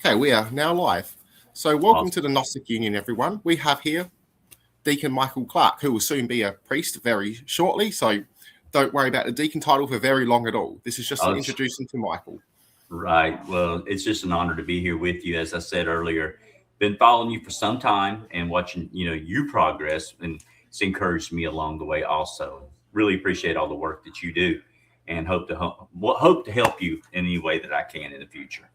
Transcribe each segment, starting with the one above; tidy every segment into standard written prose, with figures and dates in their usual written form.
Okay, we are now live. So welcome to the Gnostic Union, everyone. We have here Deacon Michael Clark, who will soon be a priest very shortly. So don't worry about the deacon title for very long at all. This is just to introduce him to Michael. Right. Well, it's just an honor to be here with you. As I said earlier, been following you for some time and watching, you progress, and it's encouraged me along the way also. Really appreciate all the work that you do, and hope to help you in any way that I can in the future.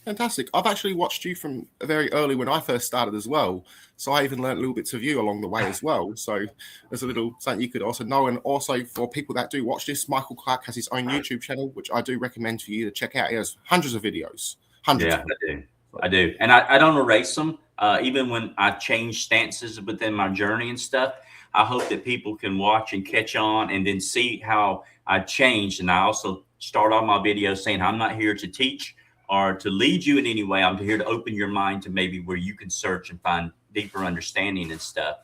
Fantastic. I've actually watched you from very early when I first started as well. So I even learned little bits of you along the way as well. So there's a little something you could also know. And also for people that do watch this, Michael Clark has his own YouTube channel, which I do recommend for you to check out. He has hundreds of videos. Hundreds. Yeah, I do. And I don't erase them. Even when I change stances within my journey and stuff, I hope that people can watch and catch on and then see how I changed. And I also start all my videos saying, I'm not here to teach or to lead you in any way. I'm here to open your mind to maybe where you can search and find deeper understanding and stuff.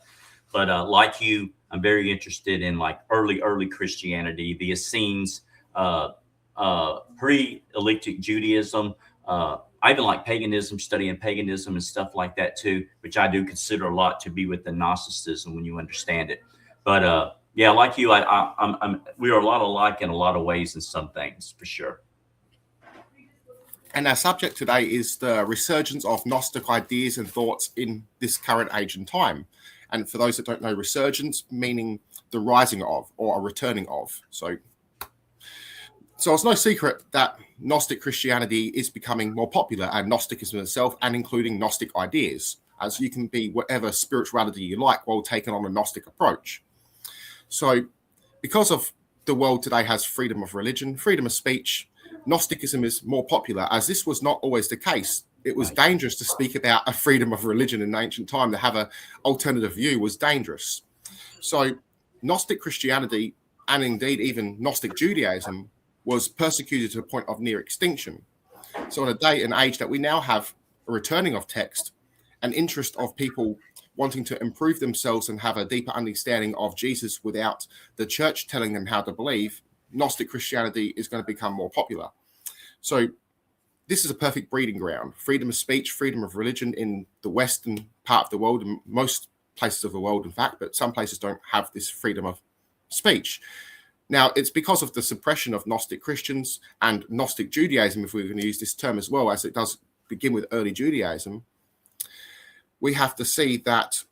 But like you, I'm very interested in like early Christianity, the Essenes, pre-Elliptic Judaism. I even like paganism, studying paganism and stuff like that too, which I do consider a lot to be with the Gnosticism when you understand it. But yeah, like you, we are a lot alike in a lot of ways in some things for sure. And our subject today is the resurgence of Gnostic ideas and thoughts in this current age and time. And for those that don't know, resurgence meaning the rising of or a returning of. So it's no secret that Gnostic Christianity is becoming more popular, and Gnosticism itself, and including Gnostic ideas, as you can be whatever spirituality you like while taking on a Gnostic approach. So because of the world today has freedom of religion, freedom of speech, Gnosticism is more popular, as this was not always the case. It was dangerous to speak about a freedom of religion in ancient time. To have an alternative view was dangerous. So Gnostic Christianity, and indeed even Gnostic Judaism, was persecuted to the point of near extinction. So in a day and age that we now have a returning of text, an interest of people wanting to improve themselves and have a deeper understanding of Jesus without the church telling them how to believe, Gnostic Christianity is going to become more popular. So this is a perfect breeding ground. Freedom of speech, freedom of religion in the Western part of the world, and most places of the world, in fact, but some places don't have this freedom of speech. Now, it's because of the suppression of Gnostic Christians and Gnostic Judaism, if we're going to use this term as well, as it does begin with early Judaism. We have to see that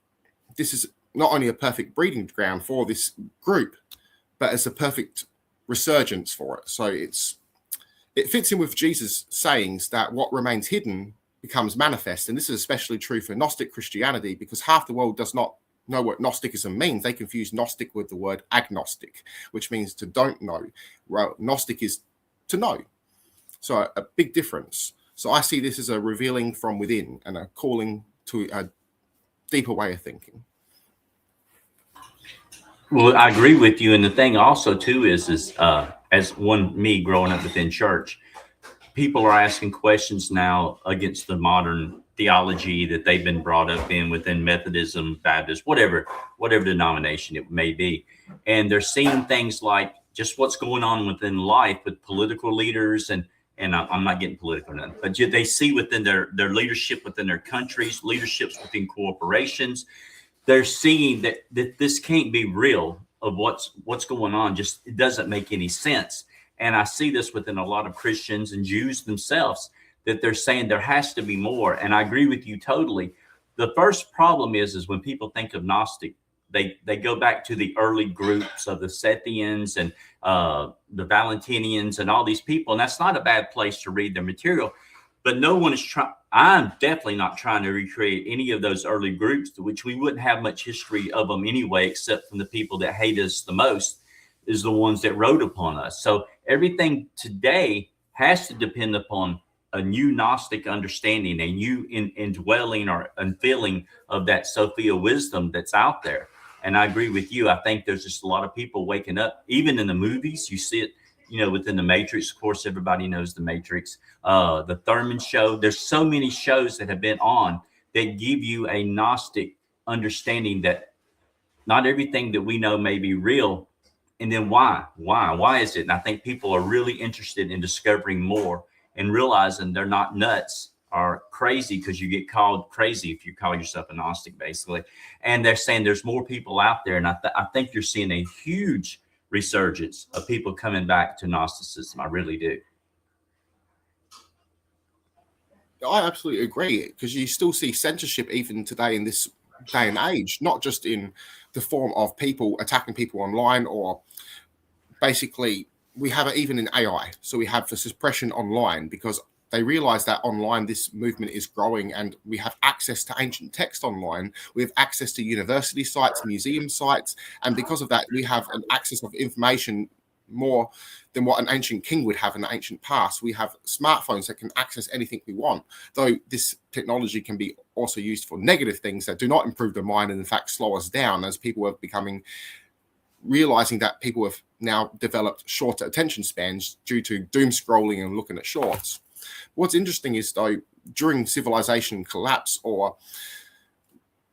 this is not only a perfect breeding ground for this group, but it's a perfect resurgence for it. So it fits in with Jesus' sayings that what remains hidden becomes manifest. And this is especially true for Gnostic Christianity, because half the world does not know what Gnosticism means. They confuse Gnostic with the word agnostic, which means to don't know. Well, Gnostic is to know. So a big difference. So I see this as a revealing from within and a calling to a deeper way of thinking. Well, I agree with you. And the thing also too is as me growing up within church, people are asking questions now against the modern theology that they've been brought up in within Methodism, Baptist, whatever denomination it may be. And they're seeing things like just what's going on within life with political leaders, and I'm not getting political now, but they see within their leadership within their countries, leaderships within corporations. They're seeing that this can't be real of what's going on. Just it doesn't make any sense. And I see this within a lot of Christians and Jews themselves, that they're saying there has to be more. And I agree with you totally. The first problem is when people think of Gnostic, they go back to the early groups of the Sethians and the Valentinians and all these people. And that's not a bad place to read their material. But no one is trying. I'm definitely not trying to recreate any of those early groups, to which we wouldn't have much history of them anyway, except from the people that hate us the most is the ones that wrote upon us. So everything today has to depend upon a new Gnostic understanding, a new indwelling or unfilling of that Sophia wisdom that's out there. And I agree with you. I think there's just a lot of people waking up, even in the movies. You see it, within the Matrix. Of course, everybody knows the Matrix, the Thurman show. There's so many shows that have been on that give you a Gnostic understanding that not everything that we know may be real. And then why is it? And I think people are really interested in discovering more and realizing they're not nuts or crazy, because you get called crazy if you call yourself a Gnostic, basically. And they're saying there's more people out there. And I think you're seeing a huge resurgence of people coming back to Gnosticism. I really do. I absolutely agree, because you still see censorship even today in this day and age, not just in the form of people attacking people online, or basically we have it even in AI. So we have the suppression online, because they realize that online this movement is growing, and we have access to ancient text online. We have access to university sites, museum sites, and because of that, we have an access of information more than what an ancient king would have in the ancient past. We have smartphones that can access anything we want, though this technology can be also used for negative things that do not improve the mind and in fact slow us down, as people are realizing that people have now developed shorter attention spans due to doom scrolling and looking at shorts. What's interesting is, though, during civilization collapse, or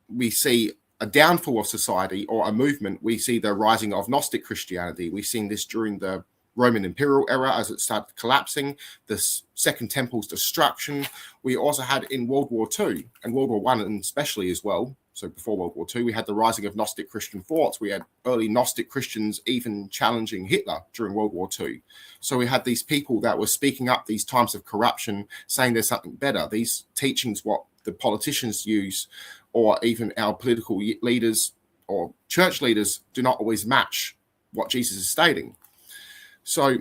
we see a downfall of society or a movement, we see the rising of Gnostic Christianity. We've seen this during the Roman imperial era as it started collapsing, the Second Temple's destruction. We also had in World War II and World War I, and especially as well, so before World War II, we had the rising of Gnostic Christian thoughts. We had early Gnostic Christians even challenging Hitler during World War II. So we had these people that were speaking up these times of corruption, saying there's something better. These teachings, what the politicians use, or even our political leaders or church leaders, do not always match what Jesus is stating. So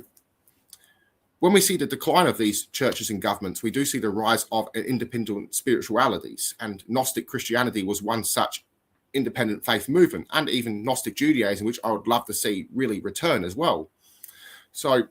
when we see the decline of these churches and governments, we do see the rise of independent spiritualities, and Gnostic Christianity was one such independent faith movement, and even Gnostic Judaism, which I would love to see really return as well. So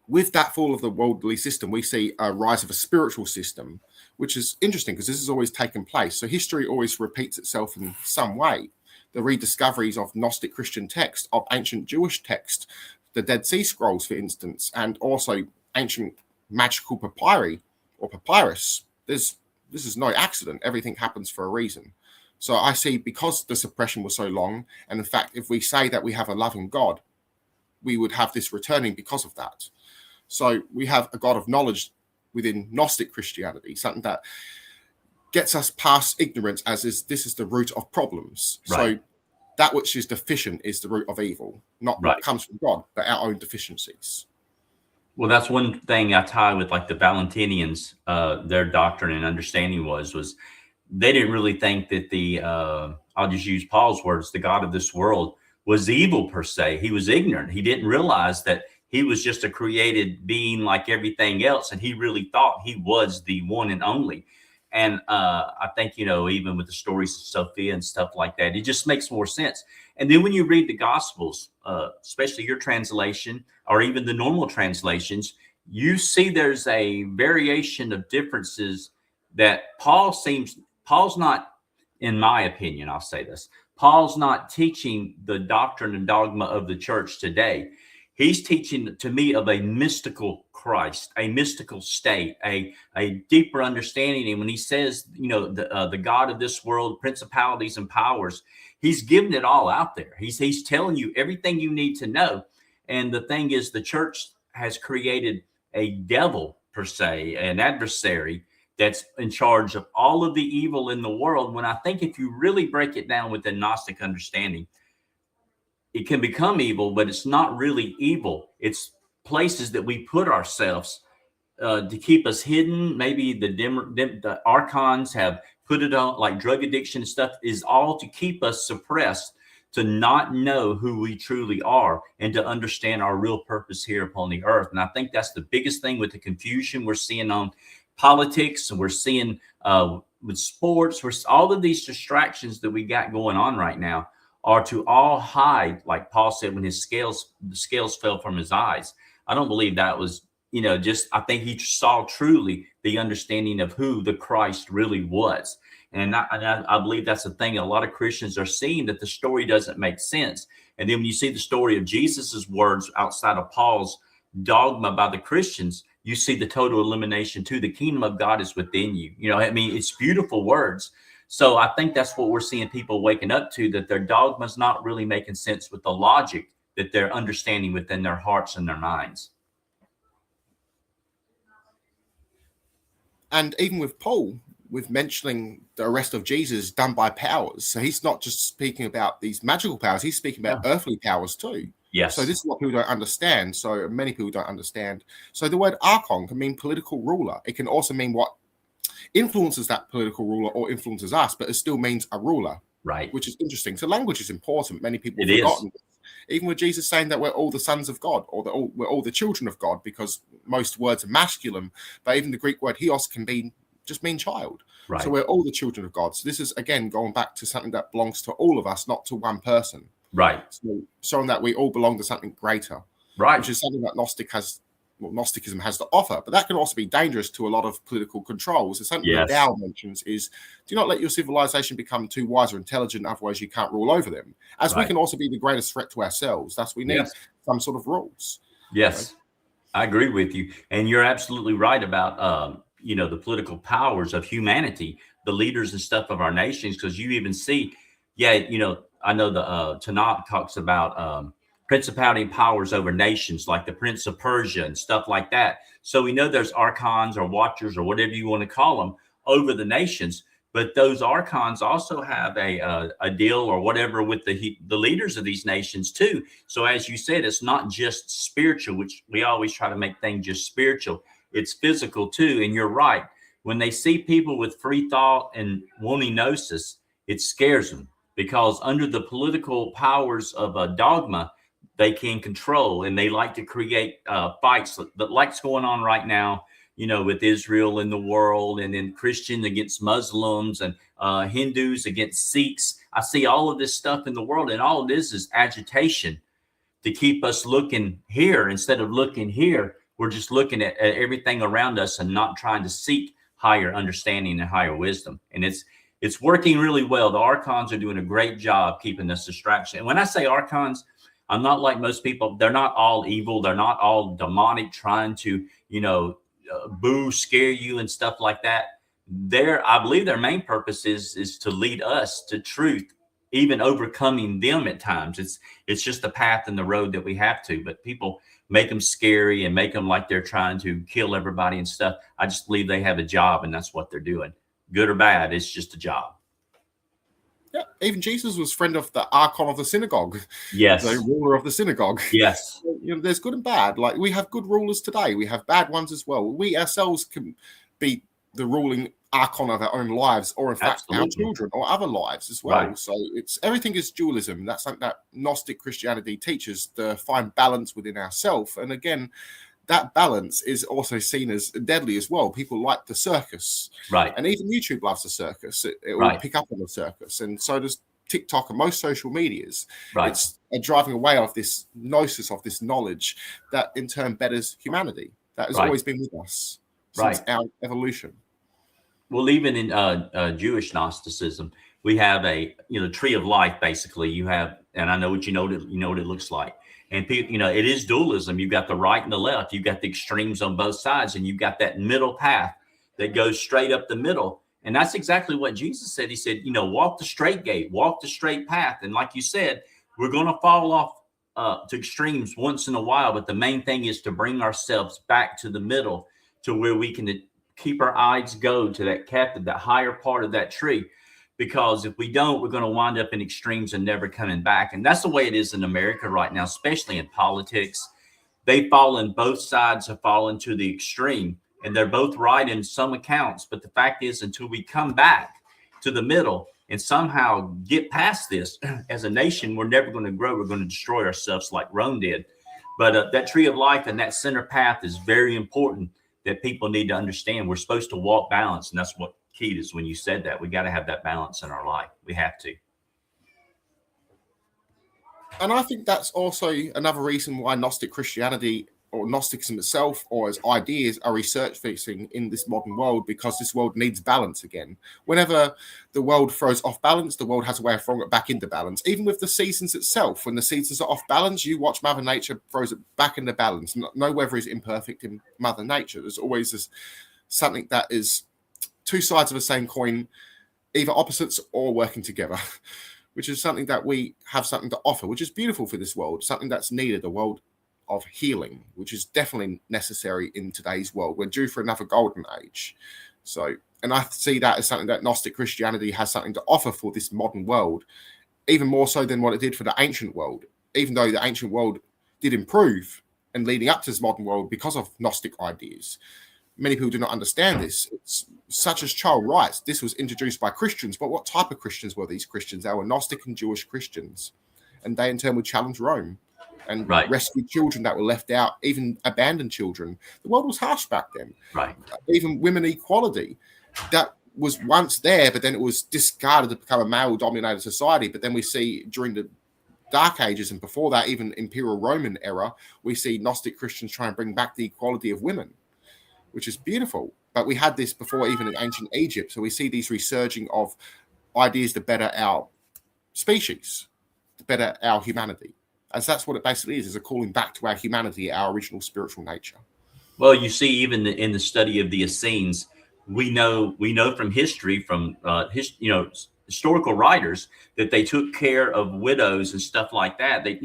with that fall of the worldly system, we see a rise of a spiritual system, which is interesting because this has always taken place. So history always repeats itself in some way. The rediscoveries of Gnostic Christian text, of ancient Jewish text, the Dead Sea Scrolls, for instance, and also ancient magical papyri or papyrus. This is no accident. Everything happens for a reason. So I see, because the suppression was so long, and in fact, if we say that we have a loving God, we would have this returning because of that. So we have a God of knowledge within Gnostic Christianity, something that gets us past ignorance, as this is the root of problems. Right. So that which is deficient is the root of evil, not what comes from God, but our own deficiencies. Well, that's one thing I tie with, like, the Valentinians. Their doctrine and understanding was they didn't really think that I'll just use Paul's words, the God of this world was evil per se. He was ignorant. He didn't realize that he was just a created being like everything else, and he really thought he was the one and only. And I think, even with the stories of Sophia and stuff like that, it just makes more sense. And then when you read the Gospels, especially your translation or even the normal translations, you see there's a variation of differences that Paul's not, in my opinion, I'll say this, Paul's not teaching the doctrine and dogma of the church today. He's teaching to me of a mystical Christ, a mystical state, a deeper understanding. And when he says, the God of this world, principalities and powers, he's giving it all out there. He's telling you everything you need to know. And the thing is, the church has created a devil, per se, an adversary that's in charge of all of the evil in the world. When I think if you really break it down with the Gnostic understanding, it can become evil, but it's not really evil. It's places that we put ourselves to keep us hidden. Maybe the archons have put it on, like drug addiction and stuff, is all to keep us suppressed, to not know who we truly are and to understand our real purpose here upon the earth. And I think that's the biggest thing with the confusion we're seeing on politics, and we're seeing with sports, all of these distractions that we got going on right now are to all hide, like Paul said, when the scales fell from his eyes. I don't believe that was, I think he saw truly the understanding of who the Christ really was. And I believe that's the thing. A lot of Christians are seeing that the story doesn't make sense. And then when you see the story of Jesus's words outside of Paul's dogma by the Christians, you see the total elimination too. The kingdom of God is within you. It's beautiful words. So I think that's what we're seeing people waking up to, that their dogma's not really making sense with the logic that they're understanding within their hearts and their minds. And even with Paul, with mentioning the arrest of Jesus done by powers, so he's not just speaking about these magical powers, he's speaking about earthly powers too. Yes. So this is what people don't understand. So many people don't understand. So the word archon can mean political ruler. It can also mean what influences that political ruler or influences us, but it still means a ruler. Right. Which is interesting. So language is important. Many people have It forgotten. is. Even with Jesus saying that we're all the sons of God, or we're all the children of God, because most words are masculine, but even the Greek word "hios" can just mean child. Right. So we're all the children of God. So this is, again, going back to something that belongs to all of us, not to one person. Right. So showing that we all belong to something greater. Right. Which is something that Gnosticism has to offer. But that can also be dangerous to a lot of political controls. So something that Tao mentions is, do not let your civilization become too wise or intelligent, otherwise you can't rule over them. As we can also be the greatest threat to ourselves. Thus, we need some sort of rules. Yes, I agree with you. And you're absolutely right about, the political powers of humanity, the leaders and stuff of our nations, because you even see, I know the Tanakh talks about principality and powers over nations, like the Prince of Persia and stuff like that. So we know there's archons or watchers or whatever you want to call them over the nations. But those archons also have a deal or whatever with the leaders of these nations too. So as you said, it's not just spiritual, which we always try to make things just spiritual. It's physical too. And you're right. When they see people with free thought and wanting gnosis, it scares them, because under the political powers of a dogma, they can control, and they like to create fights like's going on right now, with Israel in the world, and then Christians against Muslims, and Hindus against Sikhs. I see all of this stuff in the world, and all of this is agitation to keep us looking here instead of looking here. We're just looking at everything around us and not trying to seek higher understanding and higher wisdom. And it's working really well. The archons are doing a great job keeping us distraction. And when I say archons, I'm not like most people. They're not all evil. They're not all demonic, trying to, scare you and stuff like that. I believe their main purpose is to lead us to truth, even overcoming them at times. It's just the path and the road that we have to. But people make them scary and make them like they're trying to kill everybody and stuff. I just believe they have a job, and that's what they're doing. Good or bad, it's just a job. Yeah, even Jesus was friend of the archon of the synagogue. Yes. The ruler of the synagogue. Yes. There's good and bad. Like, we have good rulers today. We have bad ones as well. We ourselves can be the ruling archon of our own lives, or in fact, our children or other lives as well. Right. So everything is dualism. That's something that Gnostic Christianity teaches, to find balance within ourselves. And again, that balance is also seen as deadly as well. People like the circus. Right. And even YouTube loves the circus. It will pick up on the circus. And so does TikTok and most social medias. Right. It's a driving away of this gnosis, of this knowledge that in turn betters humanity. That has always been with us since our evolution. Well, even in Jewish Gnosticism, we have a tree of life. Basically, you have, and I know what what it looks like. And people, it is dualism. You've got the right and the left. You've got the extremes on both sides, and you've got that middle path that goes straight up the middle. And that's exactly what Jesus said. He said, walk the straight gate, walk the straight path. And like you said, we're going to fall off to extremes once in a while. But the main thing is to bring ourselves back to the middle, to where we can keep our eyes go to that higher part of that tree. Because if we don't, we're going to wind up in extremes and never coming back. And that's the way it is in America right now, especially in politics. Both sides have fallen to the extreme, and they're both right in some accounts. But the fact is, until we come back to the middle and somehow get past this as a nation, we're never going to grow. We're going to destroy ourselves like Rome did. But that tree of life and that center path is very important, that people need to understand. We're supposed to walk balance, and that's what key is when you said that. We got to have that balance in our life. We have to. And I think that's also another reason why Gnostic Christianity, or Gnosticism itself, or as ideas, are research-facing in this modern world, because this world needs balance again. Whenever the world throws off balance, the world has a way of throwing it back into balance. Even with the seasons itself, when the seasons are off balance, you watch Mother Nature throws it back into balance. No weather is imperfect in Mother Nature. There's always something that is two sides of the same coin, either opposites or working together, which is something that we have something to offer, which is beautiful for this world, something that's needed, a world of healing, which is definitely necessary in today's world. We're due for another golden age. So, and I see that as something that Gnostic Christianity has something to offer for this modern world, even more so than what it did for the ancient world. Even though the ancient world did improve and leading up to this modern world because of Gnostic ideas. Many people do not understand this. It's such as child rights. This was introduced by Christians, but what type of Christians were these Christians? They were Gnostic and Jewish Christians, and they in turn would challenge Rome and rescue children that were left out, even abandoned children. The world was harsh back then. Right. Even women equality, that was once there, but then it was discarded to become a male-dominated society. But then we see during the Dark Ages and before that, even Imperial Roman era, we see Gnostic Christians try and bring back the equality of women, which is beautiful. But we had this before even in ancient Egypt. So we see these resurging of ideas to better our species, to better our humanity. As that's what it basically is a calling back to our humanity, our original spiritual nature. Well, you see, even in the study of the Essenes, we know from history, from historical writers, that they took care of widows and stuff like that. They,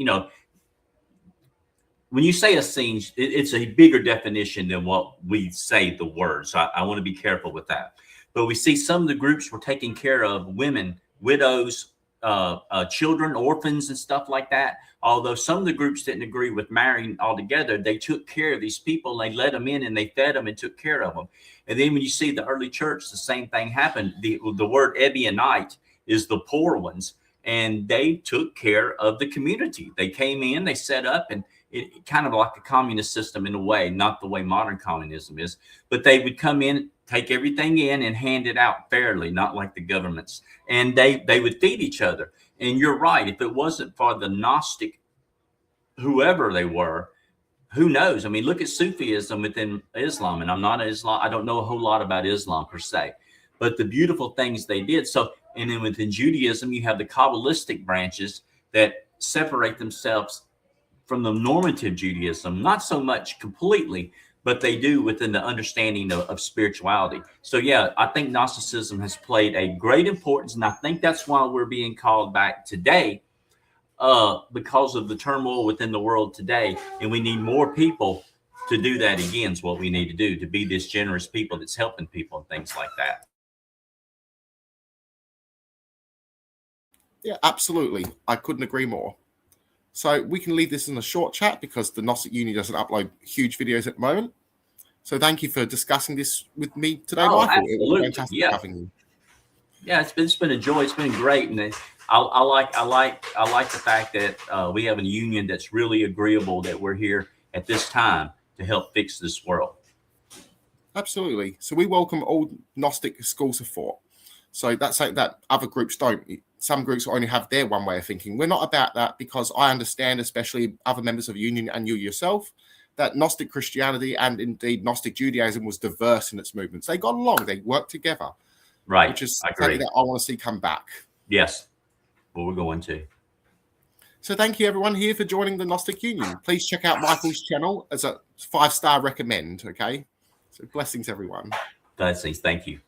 when you say Essenes, it's a bigger definition than what we say the word. So I want to be careful with that. But we see some of the groups were taking care of women, widows, children, orphans, and stuff like that. Although some of the groups didn't agree with marrying altogether, they took care of these people. They let them in and they fed them and took care of them. And then when you see the early church, the same thing happened. The word Ebionite is the poor ones, and they took care of the community. They came in, they set up, and it kind of like a communist system in a way, not the way modern communism is, but they would come in, take everything in and hand it out fairly, not like the governments. And they would feed each other. And you're right. If it wasn't for the Gnostic, whoever they were, who knows? I mean, look at Sufism within Islam. And I'm not an Islam. I don't know a whole lot about Islam per se, but the beautiful things they did. So, and then within Judaism, you have the Kabbalistic branches that separate themselves from the normative Judaism, not so much completely, but they do within the understanding of spirituality. So yeah, I think Gnosticism has played a great importance, and I think that's why we're being called back today, because of the turmoil within the world today, and we need more people to do that again. Is what we need to do, to be this generous people that's helping people and things like that. Yeah, absolutely. I couldn't agree more. So we can leave this in a short chat because the Gnostic Uni doesn't upload huge videos at the moment. So thank you for discussing this with me today, Michael. Absolutely. It was fantastic having you. Yeah, it's been a joy. It's been great, and I like the fact that we have a union that's really agreeable that we're here at this time to help fix this world. Absolutely. So we welcome all Gnostic schools of thought. So that's something that other groups don't. Some groups only have their one way of thinking. We're not about that because I understand, especially other members of the union and you yourself, that Gnostic Christianity and indeed Gnostic Judaism was diverse in its movements. They got along. They worked together. Right. Which is something that I want to see come back. Yes. Well, we're going to. So thank you, everyone, here for joining the Gnostic Union. Please check out Michael's channel as a 5-star recommend, okay? So blessings, everyone. Blessings. Thank you.